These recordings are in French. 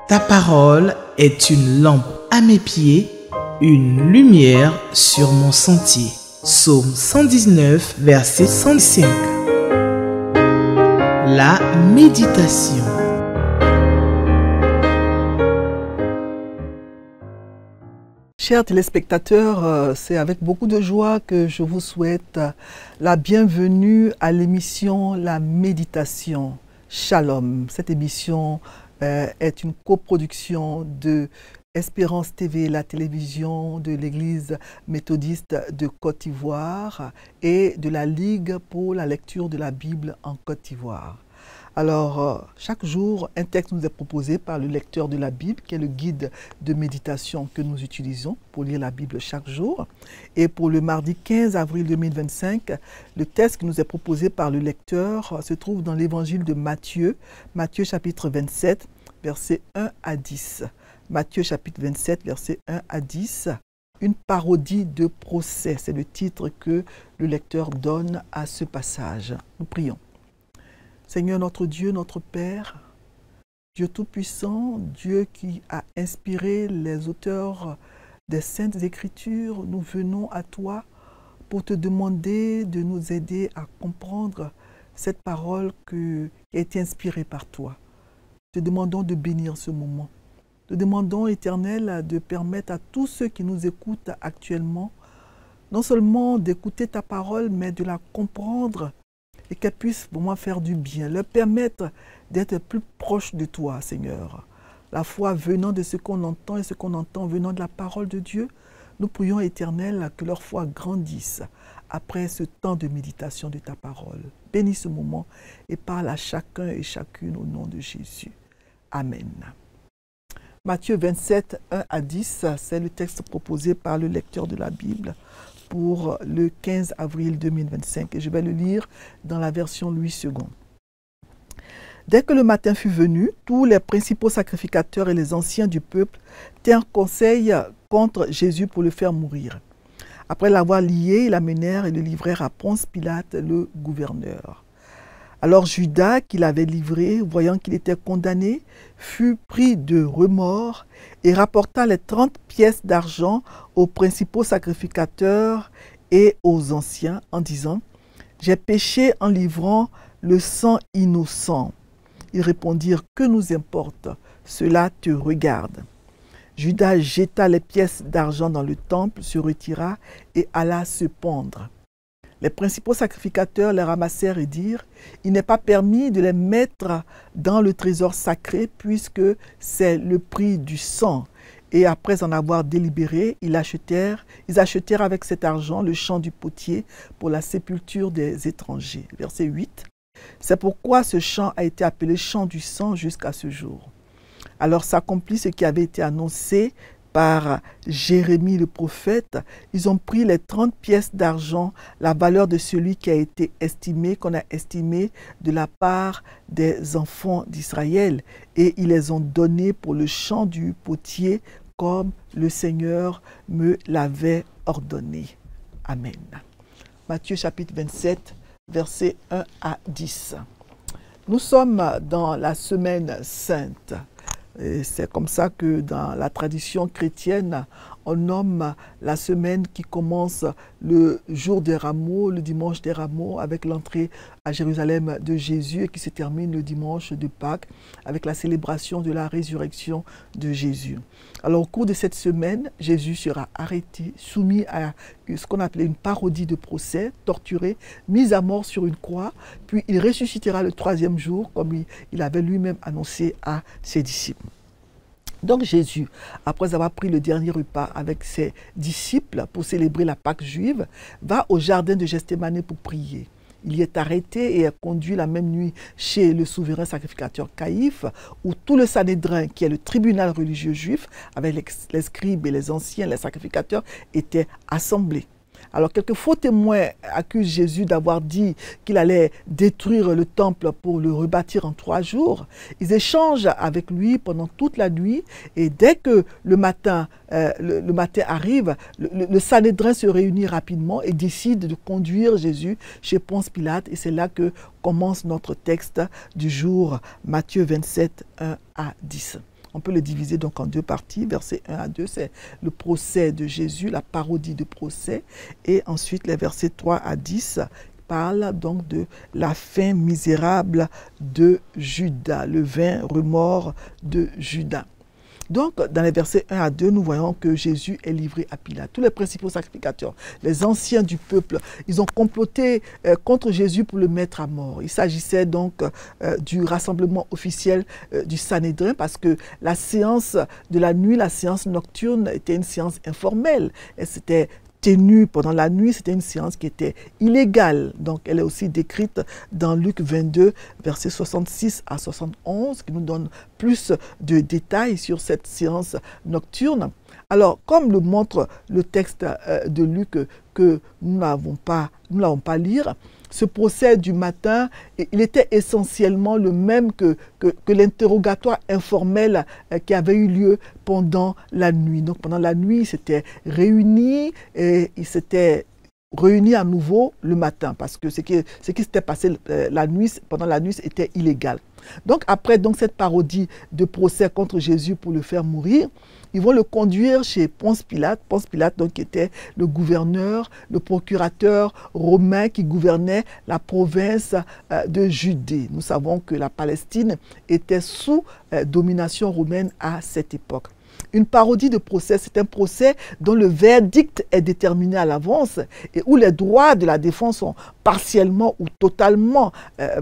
Ta parole est une lampe à mes pieds, une lumière sur mon sentier. Psaume 119, verset 105. La méditation. Chers téléspectateurs, c'est avec beaucoup de joie que je vous souhaite la bienvenue à l'émission La Méditation. Shalom. Cette émission est une coproduction de Espérance TV, la télévision de l'Église méthodiste de Côte d'Ivoire et de la Ligue pour la lecture de la Bible en Côte d'Ivoire. Alors, chaque jour, un texte nous est proposé par le lecteur de la Bible, qui est le guide de méditation que nous utilisons pour lire la Bible chaque jour. Et pour le mardi 15 avril 2025, le texte qui nous est proposé par le lecteur se trouve dans l'évangile de Matthieu, Matthieu chapitre 27, versets 1 à 10. Matthieu chapitre 27, versets 1 à 10. Une parodie de procès, c'est le titre que le lecteur donne à ce passage. Nous prions. Seigneur notre Dieu, notre Père, Dieu Tout-Puissant, Dieu qui a inspiré les auteurs des Saintes Écritures, nous venons à toi pour te demander de nous aider à comprendre cette parole qui a été inspirée par toi. Te demandons de bénir ce moment. Te demandons, Éternel, de permettre à tous ceux qui nous écoutent actuellement, non seulement d'écouter ta parole, mais de la comprendre et qu'elle puisse vraiment faire du bien, leur permettre d'être plus proches de toi, Seigneur. La foi venant de ce qu'on entend et ce qu'on entend venant de la parole de Dieu, nous prions, Éternel, que leur foi grandisse après ce temps de méditation de ta parole. Bénis ce moment et parle à chacun et chacune au nom de Jésus. Amen. Matthieu 27, 1 à 10, c'est le texte proposé par le lecteur de la Bible pour le 15 avril 2025. Et je vais le lire dans la version Louis II. Dès que le matin fut venu, tous les principaux sacrificateurs et les anciens du peuple tinrent conseil contre Jésus pour le faire mourir. Après l'avoir lié, ils l'amenèrent et le livrèrent à Ponce Pilate, le gouverneur. Alors Judas, qui l'avait livré, voyant qu'il était condamné, fut pris de remords et rapporta les 30 pièces d'argent aux principaux sacrificateurs et aux anciens en disant « J'ai péché en livrant le sang innocent. » Ils répondirent « Que nous importe, cela te regarde. » Judas jeta les pièces d'argent dans le temple, se retira et alla se pendre. Les principaux sacrificateurs les ramassèrent et dirent « Il n'est pas permis de les mettre dans le trésor sacré puisque c'est le prix du sang. » Et après en avoir délibéré, ils achetèrent avec cet argent le champ du potier pour la sépulture des étrangers. Verset 8. C'est pourquoi ce champ a été appelé champ du sang jusqu'à ce jour. Alors s'accomplit ce qui avait été annoncé par Jérémie le prophète. Ils ont pris les 30 pièces d'argent, la valeur de celui qui a été estimé, qu'on a estimé de la part des enfants d'Israël, et ils les ont donnés pour le champ du potier comme le Seigneur me l'avait ordonné. Amen. Matthieu chapitre 27, versets 1 à 10. Nous sommes dans la semaine sainte. C'est comme ça que dans la tradition chrétienne, on nomme la semaine qui commence le jour des rameaux, le dimanche des rameaux, avec l'entrée à Jérusalem de Jésus et qui se termine le dimanche de Pâques avec la célébration de la résurrection de Jésus. Alors au cours de cette semaine, Jésus sera arrêté, soumis à ce qu'on appelait une parodie de procès, torturé, mis à mort sur une croix, puis il ressuscitera le 3e jour comme il avait lui-même annoncé à ses disciples. Donc Jésus, après avoir pris le dernier repas avec ses disciples pour célébrer la Pâque juive, va au jardin de Gethsémani pour prier. Il y est arrêté et est conduit la même nuit chez le souverain sacrificateur Caïphe, où tout le Sanhédrin, qui est le tribunal religieux juif, avec les scribes et les anciens, les sacrificateurs, étaient assemblés. Alors, quelques faux témoins accusent Jésus d'avoir dit qu'il allait détruire le temple pour le rebâtir en 3 jours. Ils échangent avec lui pendant toute la nuit et dès que le matin arrive, le Sanhédrin se réunit rapidement et décide de conduire Jésus chez Ponce Pilate. Et c'est là que commence notre texte du jour, Matthieu 27, 1 à 10. On peut le diviser donc en deux parties. Versets 1 à 2, c'est le procès de Jésus, la parodie de procès. Et ensuite, les versets 3 à 10 parlent donc de la fin misérable de Judas, le vain remords de Judas. Donc, dans les versets 1 à 2, nous voyons que Jésus est livré à Pilate. Tous les principaux sacrificateurs, les anciens du peuple, ils ont comploté contre Jésus pour le mettre à mort. Il s'agissait donc du rassemblement officiel du Sanhédrin parce que la séance de la nuit, la séance nocturne, était une séance informelle. Et c'était tenue pendant la nuit, c'était une séance qui était illégale. Donc, elle est aussi décrite dans Luc 22, versets 66 à 71, qui nous donne plus de détails sur cette séance nocturne. Alors, comme le montre le texte de Luc que nous n'avons pas à lire, ce procès du matin, il était essentiellement le même que l'interrogatoire informel qui avait eu lieu pendant la nuit. Donc pendant la nuit, ils s'étaient réunis et ils s'étaient réunis à nouveau le matin parce que ce qui s'était passé pendant la nuit était illégal. Donc après cette parodie de procès contre Jésus pour le faire mourir, ils vont le conduire chez Ponce Pilate. Ponce Pilate donc, qui était le gouverneur, le procurateur romain qui gouvernait la province de Judée. Nous savons que la Palestine était sous domination romaine à cette époque. Une parodie de procès, c'est un procès dont le verdict est déterminé à l'avance et où les droits de la défense sont partiellement ou totalement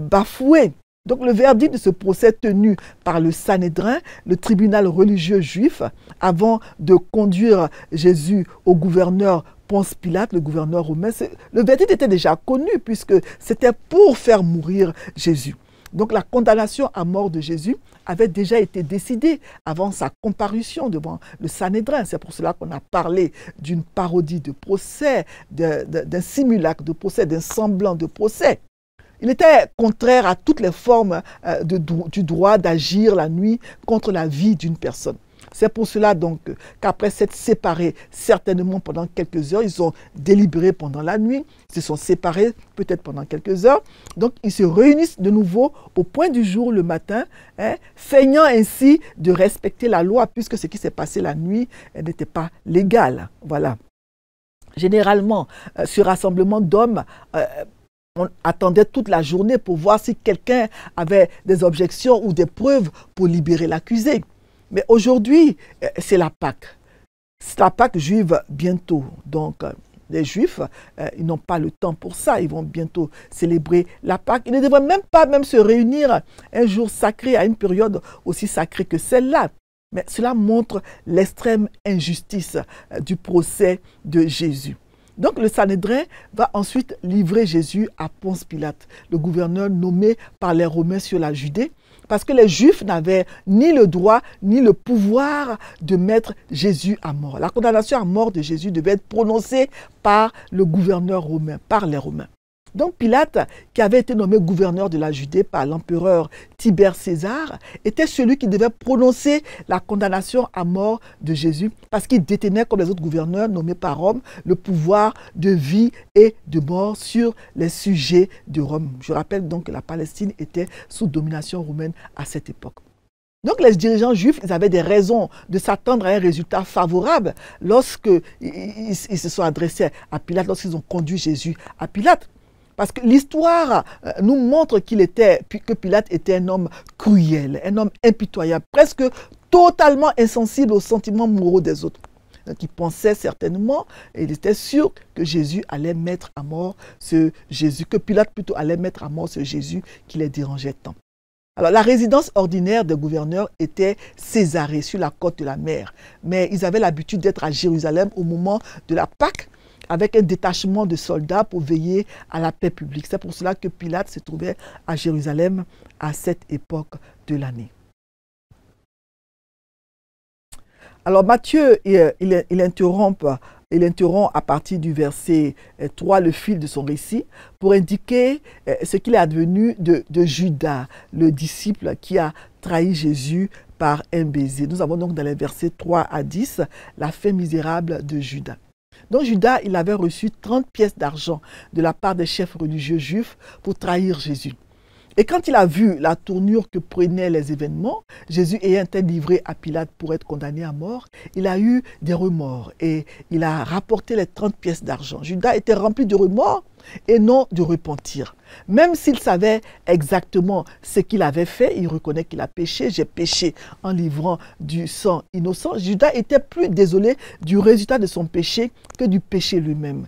bafoués. Donc le verdict de ce procès tenu par le Sanhédrin, le tribunal religieux juif, avant de conduire Jésus au gouverneur Ponce Pilate, le gouverneur romain, le verdict était déjà connu puisque c'était pour faire mourir Jésus. Donc la condamnation à mort de Jésus avait déjà été décidée avant sa comparution devant le Sanhédrin. C'est pour cela qu'on a parlé d'une parodie de procès, d'un simulacre de procès, d'un semblant de procès. Il était contraire à toutes les formes du droit d'agir la nuit contre la vie d'une personne. C'est pour cela donc qu'après s'être séparés certainement pendant quelques heures, ils ont délibéré pendant la nuit, ils se sont séparés peut-être pendant quelques heures. Donc ils se réunissent de nouveau au point du jour le matin, feignant ainsi de respecter la loi puisque ce qui s'est passé la nuit n'était pas légal. Voilà. Généralement, ce rassemblement d'hommes on attendait toute la journée pour voir si quelqu'un avait des objections ou des preuves pour libérer l'accusé. Mais aujourd'hui, c'est la Pâque. C'est la Pâque juive bientôt. Donc, les Juifs, ils n'ont pas le temps pour ça. Ils vont bientôt célébrer la Pâque. Ils ne devraient même pas se réunir un jour sacré à une période aussi sacrée que celle-là. Mais cela montre l'extrême injustice du procès de Jésus. Donc le Sanhédrin va ensuite livrer Jésus à Ponce Pilate, le gouverneur nommé par les Romains sur la Judée, parce que les Juifs n'avaient ni le droit ni le pouvoir de mettre Jésus à mort. La condamnation à mort de Jésus devait être prononcée par le gouverneur romain, par les Romains. Donc Pilate, qui avait été nommé gouverneur de la Judée par l'empereur Tibère César, était celui qui devait prononcer la condamnation à mort de Jésus parce qu'il détenait, comme les autres gouverneurs nommés par Rome, le pouvoir de vie et de mort sur les sujets de Rome. Je rappelle donc que la Palestine était sous domination romaine à cette époque. Donc les dirigeants juifs, ils avaient des raisons de s'attendre à un résultat favorable lorsqu'ils se sont adressés à Pilate, lorsqu'ils ont conduit Jésus à Pilate. Parce que l'histoire nous montre que Pilate était un homme cruel, un homme impitoyable, presque totalement insensible aux sentiments moraux des autres. Donc il pensait certainement, et il était sûr que Jésus allait mettre à mort ce Jésus, que Pilate plutôt allait mettre à mort ce Jésus qui les dérangeait tant. Alors la résidence ordinaire des gouverneurs était Césarée, sur la côte de la mer. Mais ils avaient l'habitude d'être à Jérusalem au moment de la Pâque, avec un détachement de soldats pour veiller à la paix publique. C'est pour cela que Pilate se trouvait à Jérusalem à cette époque de l'année. Alors Matthieu, il interrompt à partir du verset 3 le fil de son récit pour indiquer ce qu'il est advenu de Judas, le disciple qui a trahi Jésus par un baiser. Nous avons donc dans les versets 3 à 10 la fin misérable de Judas. Donc Judas, il avait reçu 30 pièces d'argent de la part des chefs religieux juifs pour trahir Jésus. Et quand il a vu la tournure que prenaient les événements, Jésus ayant été livré à Pilate pour être condamné à mort, il a eu des remords et il a rapporté les 30 pièces d'argent. Judas était rempli de remords et non de repentir. Même s'il savait exactement ce qu'il avait fait, il reconnaît qu'il a péché. J'ai péché en livrant du sang innocent. Judas était plus désolé du résultat de son péché que du péché lui-même.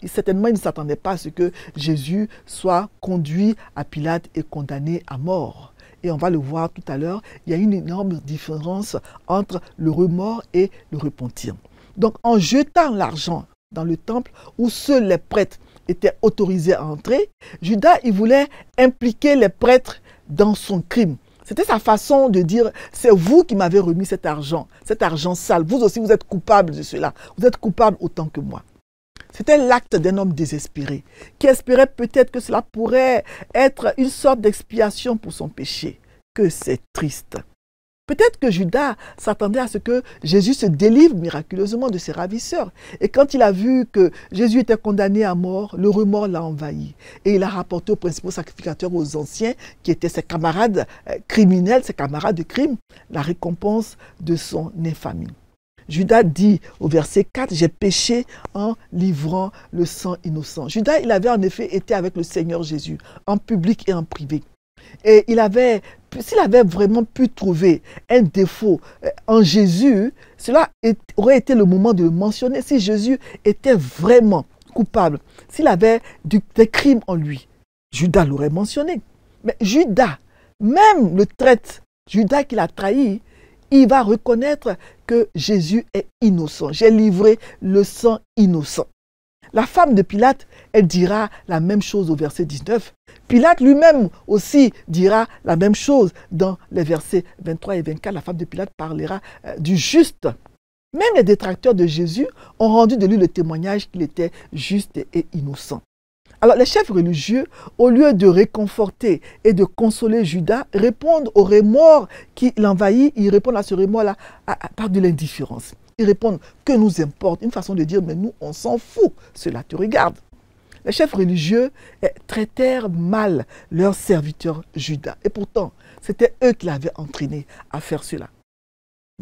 Certainement, il ne s'attendait pas à ce que Jésus soit conduit à Pilate et condamné à mort. Et on va le voir tout à l'heure, il y a une énorme différence entre le remords et le repentir. Donc, en jetant l'argent dans le temple où seuls les prêtres étaient autorisés à entrer, Judas, il voulait impliquer les prêtres dans son crime. C'était sa façon de dire, c'est vous qui m'avez remis cet argent sale. Vous aussi, vous êtes coupable de cela. Vous êtes coupable autant que moi. C'était l'acte d'un homme désespéré, qui espérait peut-être que cela pourrait être une sorte d'expiation pour son péché. Que c'est triste. Peut-être que Judas s'attendait à ce que Jésus se délivre miraculeusement de ses ravisseurs. Et quand il a vu que Jésus était condamné à mort, le remords l'a envahi. Et il a rapporté aux principaux sacrificateurs, aux anciens, qui étaient ses camarades criminels, ses camarades de crime, la récompense de son infamie. Judas dit au verset 4, « J'ai péché en livrant le sang innocent ». Judas, il avait en effet été avec le Seigneur Jésus, en public et en privé. Et s'il avait vraiment pu trouver un défaut en Jésus, cela aurait été le moment de le mentionner. Si Jésus était vraiment coupable, s'il avait des crimes en lui, Judas l'aurait mentionné. Mais Judas, même le traître, Judas qui l'a trahi, il va reconnaître que Jésus est innocent. J'ai livré le sang innocent. La femme de Pilate, elle dira la même chose au verset 19. Pilate lui-même aussi dira la même chose dans les versets 23 et 24. La femme de Pilate parlera du juste. Même les détracteurs de Jésus ont rendu de lui le témoignage qu'il était juste et innocent. Alors les chefs religieux, au lieu de réconforter et de consoler Judas, répondent au remords qui l'envahit. Ils répondent à ce remords-là par de l'indifférence. Ils répondent que nous importe. Une façon de dire, mais nous, on s'en fout. Cela te regarde. Les chefs religieux traitèrent mal leur serviteur Judas. Et pourtant, c'était eux qui l'avaient entraîné à faire cela.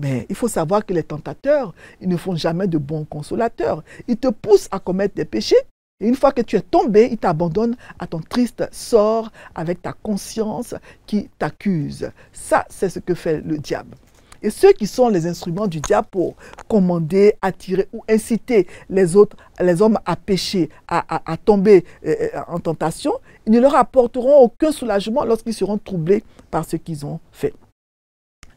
Mais il faut savoir que les tentateurs, ils ne font jamais de bons consolateurs. Ils te poussent à commettre des péchés. Et une fois que tu es tombé, ils t'abandonnent à ton triste sort avec ta conscience qui t'accuse. Ça, c'est ce que fait le diable. Et ceux qui sont les instruments du diable pour commander, attirer ou inciter les hommes à pécher, à tomber en tentation, ils ne leur apporteront aucun soulagement lorsqu'ils seront troublés par ce qu'ils ont fait.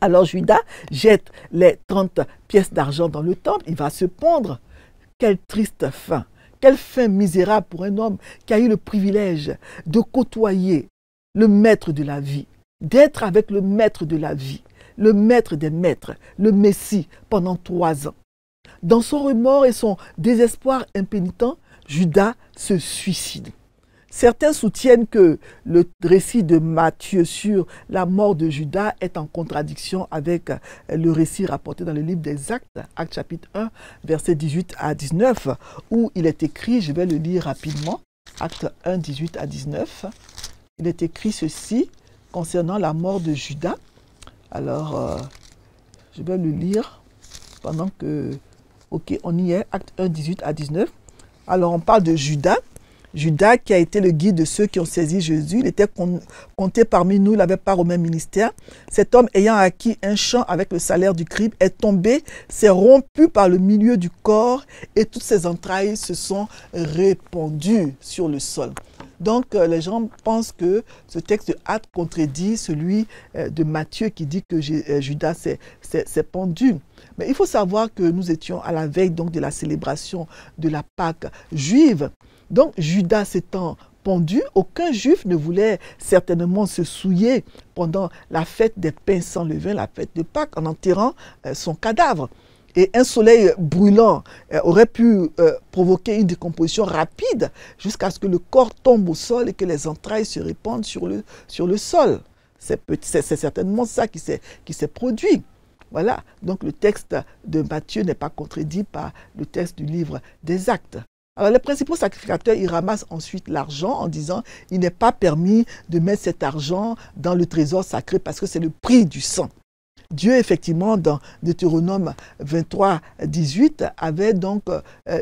Alors Judas jette les 30 pièces d'argent dans le temple, il va se pendre. Quelle triste fin, quelle fin misérable pour un homme qui a eu le privilège de côtoyer le maître de la vie, d'être avec le maître de la vie, le maître des maîtres, le Messie, pendant 3 ans. Dans son remords et son désespoir impénitent, Judas se suicide. Certains soutiennent que le récit de Matthieu sur la mort de Judas est en contradiction avec le récit rapporté dans le livre des Actes, Actes chapitre 1, versets 18 à 19, où il est écrit, je vais le lire rapidement, Actes 1, 18 à 19, il est écrit ceci concernant la mort de Judas. Alors, je vais le lire pendant que... Ok, on y est, Acte 1, 18 à 19. Alors, on parle de Judas. Judas qui a été le guide de ceux qui ont saisi Jésus. Il était compté parmi nous, il n'avait pas au même ministère. Cet homme ayant acquis un champ avec le salaire du crime est tombé, s'est rompu par le milieu du corps et toutes ses entrailles se sont répandues sur le sol. Donc, les gens pensent que ce texte de Actes contredit celui de Matthieu qui dit que Judas s'est pendu. Mais il faut savoir que nous étions à la veille donc, de la célébration de la Pâque juive. Donc, Judas s'étant pendu, aucun juif ne voulait certainement se souiller pendant la fête des pains sans levain, la fête de Pâques, en enterrant son cadavre. Et un soleil brûlant aurait pu provoquer une décomposition rapide jusqu'à ce que le corps tombe au sol et que les entrailles se répandent sur le sol. C'est certainement ça qui s'est produit. Voilà, donc le texte de Matthieu n'est pas contredit par le texte du livre des Actes. Alors les principaux sacrificateurs, ils ramassent ensuite l'argent en disant il n'est pas permis de mettre cet argent dans le trésor sacré parce que c'est le prix du sang. Dieu, effectivement, dans Deutéronome 23, 18, avait donc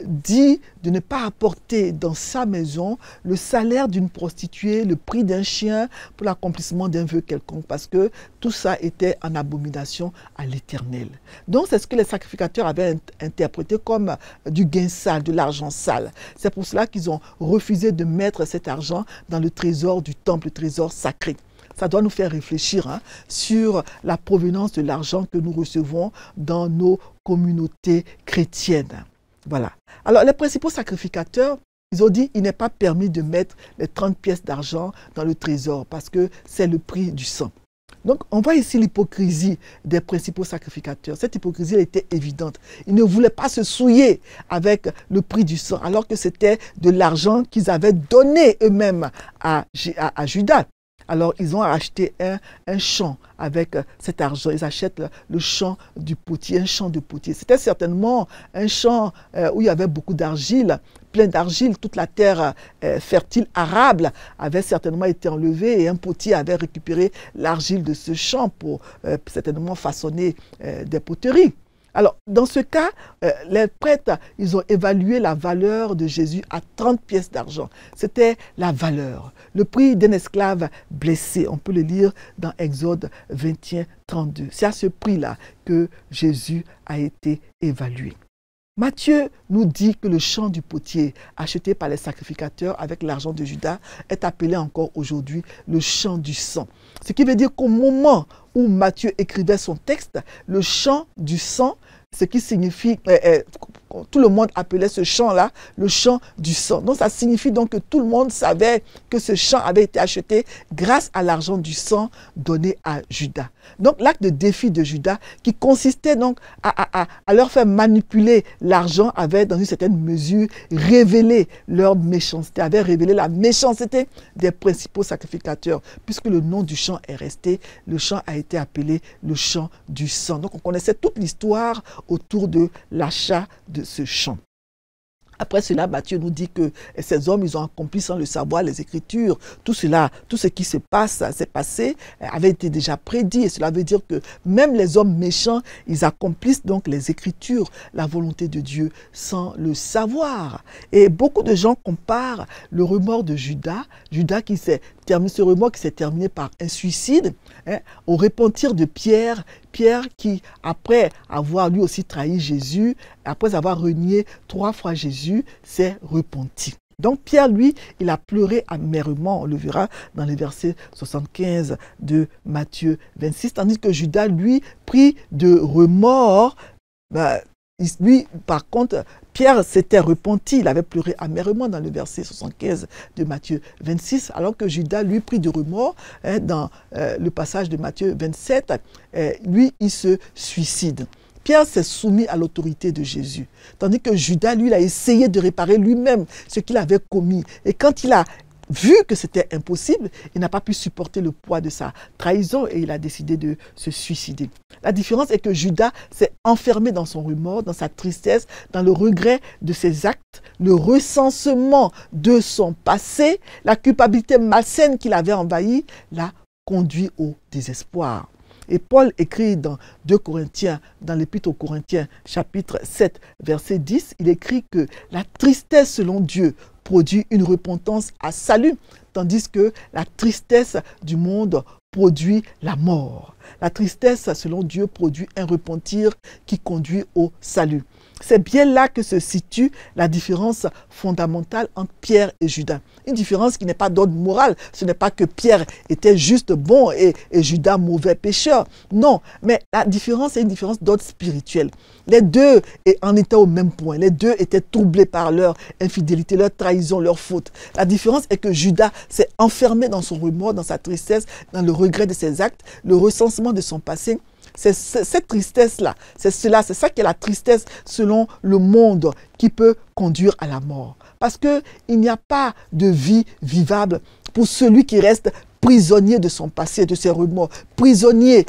dit de ne pas apporter dans sa maison le salaire d'une prostituée, le prix d'un chien pour l'accomplissement d'un vœu quelconque, parce que tout ça était en abomination à l'Éternel. Donc, c'est ce que les sacrificateurs avaient interprété comme du gain sale, de l'argent sale. C'est pour cela qu'ils ont refusé de mettre cet argent dans le trésor du temple, le trésor sacré. Ça doit nous faire réfléchir sur la provenance de l'argent que nous recevons dans nos communautés chrétiennes. Voilà. Alors, les principaux sacrificateurs, ils ont dit qu'il n'est pas permis de mettre les 30 pièces d'argent dans le trésor parce que c'est le prix du sang. Donc, on voit ici l'hypocrisie des principaux sacrificateurs. Cette hypocrisie, elle était évidente. Ils ne voulaient pas se souiller avec le prix du sang, alors que c'était de l'argent qu'ils avaient donné eux-mêmes à Judas. Alors, ils ont acheté un champ avec cet argent. Ils achètent le champ du potier, un champ de potier. C'était certainement un champ où il y avait beaucoup d'argile, plein d'argile. Toute la terre fertile, arable, avait certainement été enlevée et un potier avait récupéré l'argile de ce champ pour certainement façonner des poteries. Alors, dans ce cas, les prêtres, ils ont évalué la valeur de Jésus à 30 pièces d'argent. C'était la valeur, le prix d'un esclave blessé. On peut le lire dans Exode 21, 32. C'est à ce prix-là que Jésus a été évalué. Matthieu nous dit que le champ du potier acheté par les sacrificateurs avec l'argent de Judas est appelé encore aujourd'hui le champ du sang. Ce qui veut dire qu'au moment où Matthieu écrivait son texte, le champ du sang, ce qui signifie, tout le monde appelait ce champ-là le champ du sang. Donc ça signifie donc que tout le monde savait que ce champ avait été acheté grâce à l'argent du sang donné à Judas. Donc l'acte de défi de Judas qui consistait donc à leur faire manipuler l'argent avait dans une certaine mesure révélé leur méchanceté, avait révélé la méchanceté des principaux sacrificateurs. Puisque le nom du champ est resté, le champ a été appelé le champ du sang. Donc on connaissait toute l'histoire autour de l'achat de ce champ. Après cela, Matthieu nous dit que ces hommes, ils ont accompli sans le savoir les Écritures. Tout cela, tout ce qui s'est passé, avait été déjà prédit. Et cela veut dire que même les hommes méchants, ils accomplissent donc les Écritures, la volonté de Dieu, sans le savoir. Et beaucoup de gens comparent le remords de Judas ce remords qui s'est terminé par un suicide, au repentir de Pierre. Pierre qui, après avoir lui aussi trahi Jésus, après avoir renié 3 fois Jésus, s'est repenti. Donc Pierre, lui, il a pleuré amèrement, on le verra dans les versets 75 de Matthieu 26, tandis que Judas, lui, pris de remords, lui, par contre, Pierre s'était repenti, il avait pleuré amèrement dans le verset 75 de Matthieu 26, alors que Judas, lui, pris de remords, dans le passage de Matthieu 27, lui, il se suicide. Pierre s'est soumis à l'autorité de Jésus, tandis que Judas, lui, il a essayé de réparer lui-même ce qu'il avait commis. Et quand il a vu que c'était impossible, il n'a pas pu supporter le poids de sa trahison et il a décidé de se suicider. La différence est que Judas s'est enfermé dans son remords, dans sa tristesse, dans le regret de ses actes, le recensement de son passé, la culpabilité malsaine qu'il avait envahie, l'a conduit au désespoir. Et Paul écrit dans 2 Corinthiens, dans l'Épître aux Corinthiens, chapitre 7, verset 10, il écrit que la tristesse selon Dieu produit une repentance à salut, tandis que la tristesse du monde produit la mort. La tristesse selon Dieu produit un repentir qui conduit au salut. C'est bien là que se situe la différence fondamentale entre Pierre et Judas. Une différence qui n'est pas d'ordre moral. Ce n'est pas que Pierre était juste bon et Judas mauvais pécheur. Non, mais la différence est une différence d'ordre spirituel. Les deux en étaient au même point. Les deux étaient troublés par leur infidélité, leur trahison, leur faute. La différence est que Judas s'est enfermé dans son remords, dans sa tristesse, dans le regret de ses actes, le recensement de son passé. C'est cette tristesse-là, c'est ça qui est la tristesse selon le monde qui peut conduire à la mort. Parce qu'il n'y a pas de vie vivable pour celui qui reste prisonnier de son passé, de ses remords, prisonnier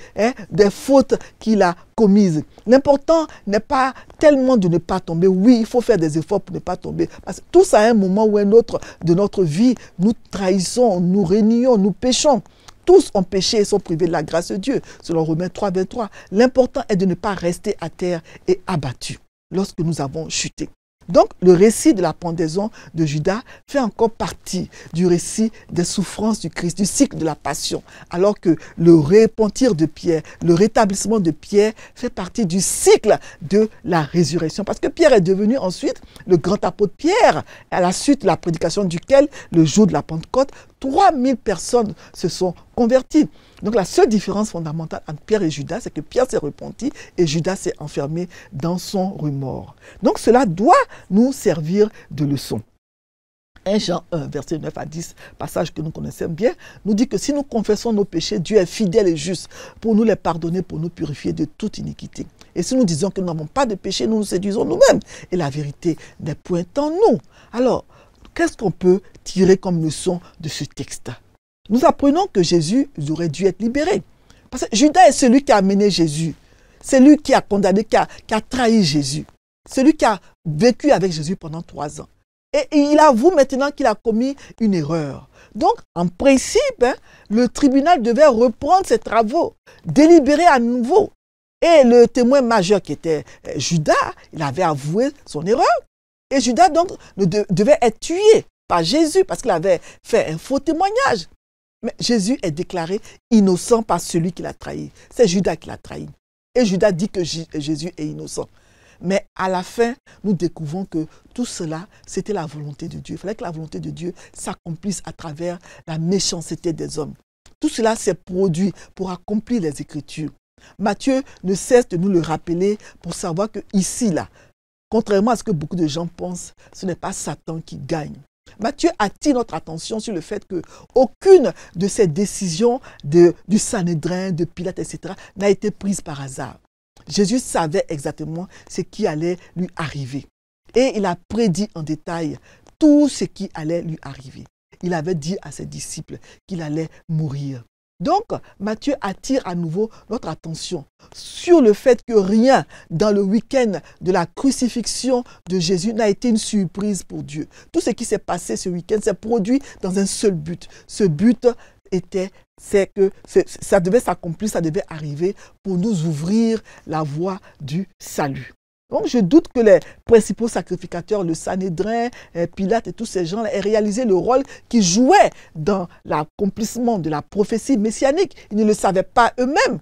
des fautes qu'il a commises. L'important n'est pas tellement de ne pas tomber. Oui, il faut faire des efforts pour ne pas tomber. Parce que tous à un moment ou un autre de notre vie, nous trahissons, nous régnons, nous péchons. Tous ont péché et sont privés de la grâce de Dieu, selon Romains 3, 23. L'important est de ne pas rester à terre et abattu lorsque nous avons chuté. Donc, le récit de la pendaison de Judas fait encore partie du récit des souffrances du Christ, du cycle de la passion, alors que le repentir de Pierre, le rétablissement de Pierre fait partie du cycle de la résurrection. Parce que Pierre est devenu ensuite le grand apôtre Pierre, à la suite de la prédication duquel, le jour de la Pentecôte, 3000 personnes se sont converties. Donc la seule différence fondamentale entre Pierre et Judas, c'est que Pierre s'est repenti et Judas s'est enfermé dans son remords. Donc cela doit nous servir de leçon. 1 Jean 1, verset 9 à 10, passage que nous connaissons bien, nous dit que si nous confessons nos péchés, Dieu est fidèle et juste pour nous les pardonner, pour nous purifier de toute iniquité. Et si nous disons que nous n'avons pas de péché, nous nous séduisons nous-mêmes. Et la vérité n'est point en nous. Alors, qu'est-ce qu'on peut tirer comme leçon de ce texte? Nous apprenons que Jésus aurait dû être libéré. Parce que Judas est celui qui a amené Jésus. C'est lui qui a condamné, qui a trahi Jésus. Celui qui a vécu avec Jésus pendant 3 ans. Et il avoue maintenant qu'il a commis une erreur. Donc, en principe, le tribunal devait reprendre ses travaux, délibérer à nouveau. Et le témoin majeur qui était Judas, il avait avoué son erreur. Et Judas donc devait être tué par Jésus parce qu'il avait fait un faux témoignage. Mais Jésus est déclaré innocent par celui qui l'a trahi. C'est Judas qui l'a trahi. Et Judas dit que Jésus est innocent. Mais à la fin, nous découvrons que tout cela, c'était la volonté de Dieu. Il fallait que la volonté de Dieu s'accomplisse à travers la méchanceté des hommes. Tout cela s'est produit pour accomplir les Écritures. Matthieu ne cesse de nous le rappeler pour savoir que ici, là, contrairement à ce que beaucoup de gens pensent, ce n'est pas Satan qui gagne. Matthieu attire notre attention sur le fait qu'aucune de ces décisions du Sanhédrin, de Pilate, etc., n'a été prise par hasard. Jésus savait exactement ce qui allait lui arriver. Et il a prédit en détail tout ce qui allait lui arriver. Il avait dit à ses disciples qu'il allait mourir. Donc, Matthieu attire à nouveau notre attention sur le fait que rien dans le week-end de la crucifixion de Jésus n'a été une surprise pour Dieu. Tout ce qui s'est passé ce week-end s'est produit dans un seul but. Ce but c'est que ça devait s'accomplir, ça devait arriver pour nous ouvrir la voie du salut. Donc, je doute que les principaux sacrificateurs, le Sanhédrin, Pilate et tous ces gens-là aient réalisé le rôle qu'ils jouaient dans l'accomplissement de la prophétie messianique. Ils ne le savaient pas eux-mêmes.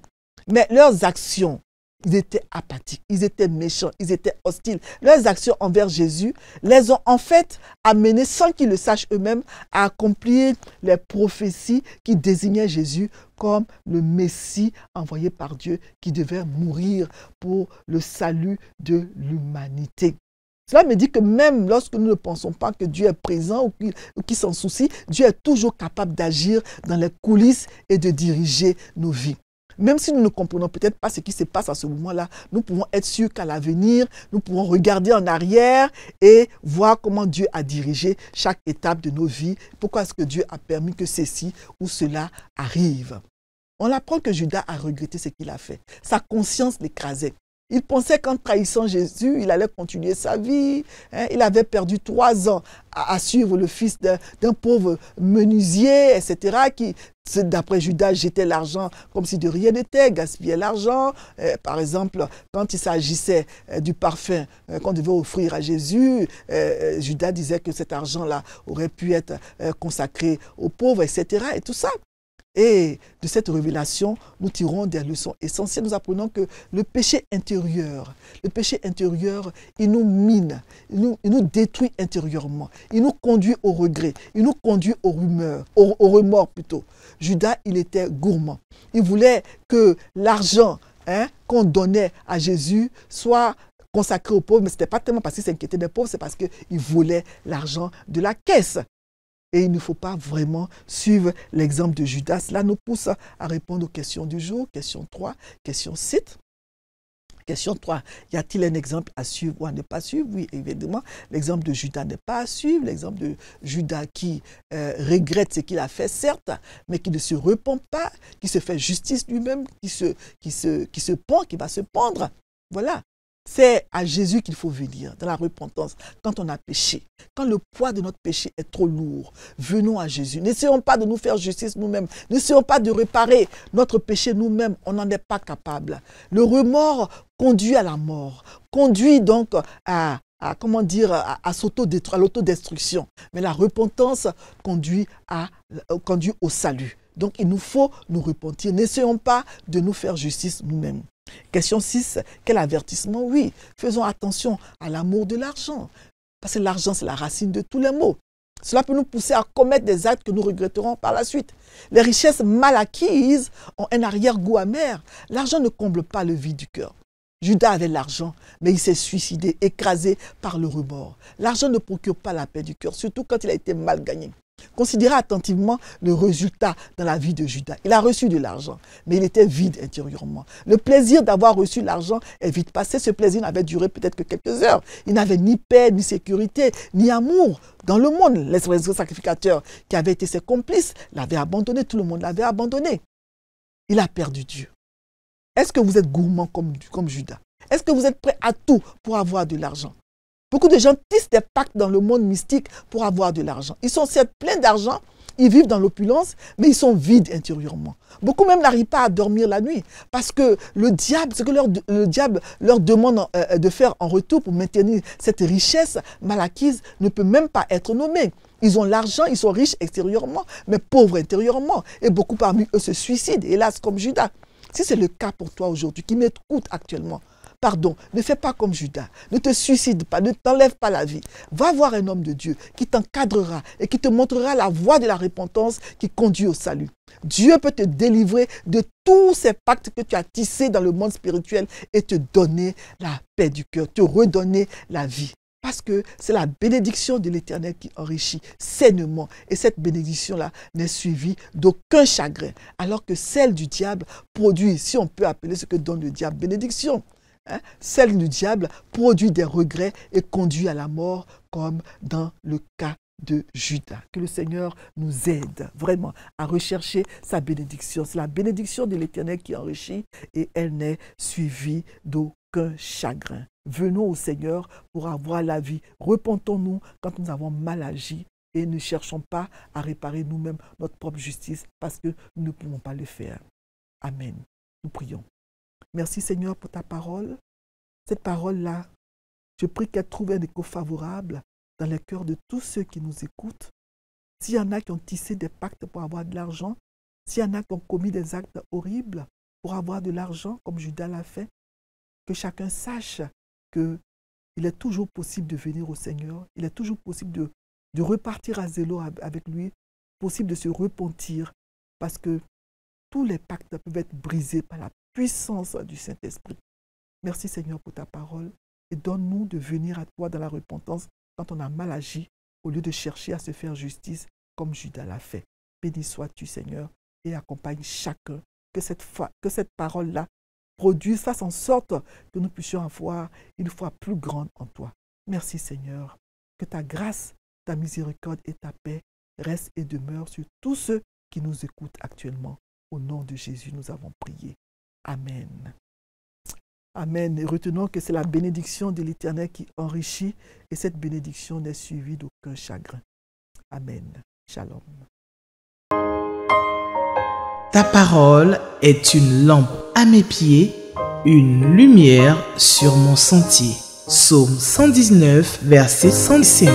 Mais leurs actions, ils étaient apathiques, ils étaient méchants, ils étaient hostiles. Leurs actions envers Jésus les ont en fait amenés, sans qu'ils le sachent eux-mêmes, à accomplir les prophéties qui désignaient Jésus comme le Messie envoyé par Dieu qui devait mourir pour le salut de l'humanité. Cela me dit que même lorsque nous ne pensons pas que Dieu est présent ou qu'il s'en soucie, Dieu est toujours capable d'agir dans les coulisses et de diriger nos vies. Même si nous ne comprenons peut-être pas ce qui se passe à ce moment-là, nous pouvons être sûrs qu'à l'avenir, nous pouvons regarder en arrière et voir comment Dieu a dirigé chaque étape de nos vies. Pourquoi est-ce que Dieu a permis que ceci ou cela arrive? On apprend que Judas a regretté ce qu'il a fait. Sa conscience l'écrasait. Il pensait qu'en trahissant Jésus, il allait continuer sa vie. Il avait perdu 3 ans à suivre le fils d'un pauvre menuisier, etc., qui, d'après Judas, jetait l'argent comme si de rien n'était, gaspillait l'argent. Par exemple, quand il s'agissait du parfum qu'on devait offrir à Jésus, Judas disait que cet argent-là aurait pu être consacré aux pauvres, etc., et tout ça. Et de cette révélation, nous tirons des leçons essentielles. Nous apprenons que le péché intérieur, il nous mine, il nous détruit intérieurement. Il nous conduit au regret, il nous conduit au remords plutôt. Judas, il était gourmand. Il voulait que l'argent qu'on donnait à Jésus soit consacré aux pauvres, mais ce n'était pas tellement parce qu'il s'inquiétait des pauvres, c'est parce qu'il volait l'argent de la caisse. Et il ne faut pas vraiment suivre l'exemple de Judas. Cela nous pousse à répondre aux questions du jour, question 3, question 7. Question 3. Y a-t-il un exemple à suivre ou à ne pas suivre? Oui, évidemment. L'exemple de Judas n'est pas à suivre. L'exemple de Judas qui regrette ce qu'il a fait, certes, mais qui ne se repent pas, qui se fait justice lui-même, qui se pend, qui va se pendre. Voilà. C'est à Jésus qu'il faut venir, dans la repentance, quand on a péché. Quand le poids de notre péché est trop lourd, venons à Jésus. N'essayons pas de nous faire justice nous-mêmes. N'essayons pas de réparer notre péché nous-mêmes. On n'en est pas capable. Le remords conduit à la mort, conduit donc à s'autodétruire, à l'autodestruction. Mais la repentance conduit au salut. Donc il nous faut nous repentir. N'essayons pas de nous faire justice nous-mêmes. Question 6, quel avertissement? Oui, faisons attention à l'amour de l'argent. Parce que l'argent, c'est la racine de tous les maux. Cela peut nous pousser à commettre des actes que nous regretterons par la suite. Les richesses mal acquises ont un arrière-goût amer. L'argent ne comble pas le vide du cœur. Judas avait l'argent, mais il s'est suicidé, écrasé par le remords. L'argent ne procure pas la paix du cœur, surtout quand il a été mal gagné. Considérez attentivement le résultat dans la vie de Judas. Il a reçu de l'argent, mais il était vide intérieurement. Le plaisir d'avoir reçu l'argent est vite passé. Ce plaisir n'avait duré peut-être que quelques heures. Il n'avait ni paix, ni sécurité, ni amour dans le monde. Les sacrificateurs qui avaient été ses complices l'avaient abandonné. Tout le monde l'avait abandonné. Il a perdu Dieu. Est-ce que vous êtes gourmand comme Judas? Est-ce que vous êtes prêt à tout pour avoir de l'argent? Beaucoup de gens tissent des pactes dans le monde mystique pour avoir de l'argent. Ils sont certes pleins d'argent, ils vivent dans l'opulence, mais ils sont vides intérieurement. Beaucoup même n'arrivent pas à dormir la nuit parce que le diable, ce que le diable leur demande de faire en retour pour maintenir cette richesse mal acquise ne peut même pas être nommé. Ils ont l'argent, ils sont riches extérieurement, mais pauvres intérieurement. Et beaucoup parmi eux se suicident, hélas, comme Judas. Si c'est le cas pour toi aujourd'hui, qui m'écoute actuellement, pardon, ne fais pas comme Judas, ne te suicide pas, ne t'enlève pas la vie. Va voir un homme de Dieu qui t'encadrera et qui te montrera la voie de la repentance qui conduit au salut. Dieu peut te délivrer de tous ces pactes que tu as tissés dans le monde spirituel et te donner la paix du cœur, te redonner la vie. Parce que c'est la bénédiction de l'Éternel qui enrichit sainement. Et cette bénédiction-là n'est suivie d'aucun chagrin. Alors que celle du diable produit, si on peut appeler ce que donne le diable, bénédiction. Celle du diable produit des regrets et conduit à la mort, comme dans le cas de Judas. Que le Seigneur nous aide vraiment à rechercher sa bénédiction. C'est la bénédiction de l'Éternel qui enrichit et elle n'est suivie d'aucun chagrin. Venons au Seigneur pour avoir la vie. Repentons-nous quand nous avons mal agi et ne cherchons pas à réparer nous-mêmes notre propre justice parce que nous ne pouvons pas le faire. Amen. Nous prions. Merci Seigneur pour ta parole. Cette parole-là, je prie qu'elle trouve un écho favorable dans les cœurs de tous ceux qui nous écoutent. S'il y en a qui ont tissé des pactes pour avoir de l'argent, s'il y en a qui ont commis des actes horribles pour avoir de l'argent, comme Judas l'a fait, que chacun sache qu'il est toujours possible de venir au Seigneur, il est toujours possible de repartir à zéro avec lui, possible de se repentir, parce que tous les pactes peuvent être brisés par la puissance du Saint-Esprit. Merci Seigneur pour ta parole et donne-nous de venir à toi dans la repentance quand on a mal agi au lieu de chercher à se faire justice comme Judas l'a fait. Béni sois-tu Seigneur et accompagne chacun que cette parole-là produise, fasse en sorte que nous puissions avoir une foi plus grande en toi. Merci Seigneur, que ta grâce, ta miséricorde et ta paix restent et demeurent sur tous ceux qui nous écoutent actuellement. Au nom de Jésus, nous avons prié. Amen. Amen. Et retenons que c'est la bénédiction de l'Éternel qui enrichit et cette bénédiction n'est suivie d'aucun chagrin. Amen. Shalom. Ta parole est une lampe à mes pieds, une lumière sur mon sentier. Psaume 119, verset 105.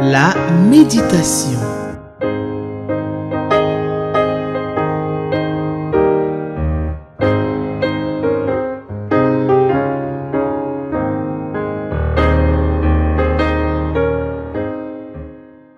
La méditation.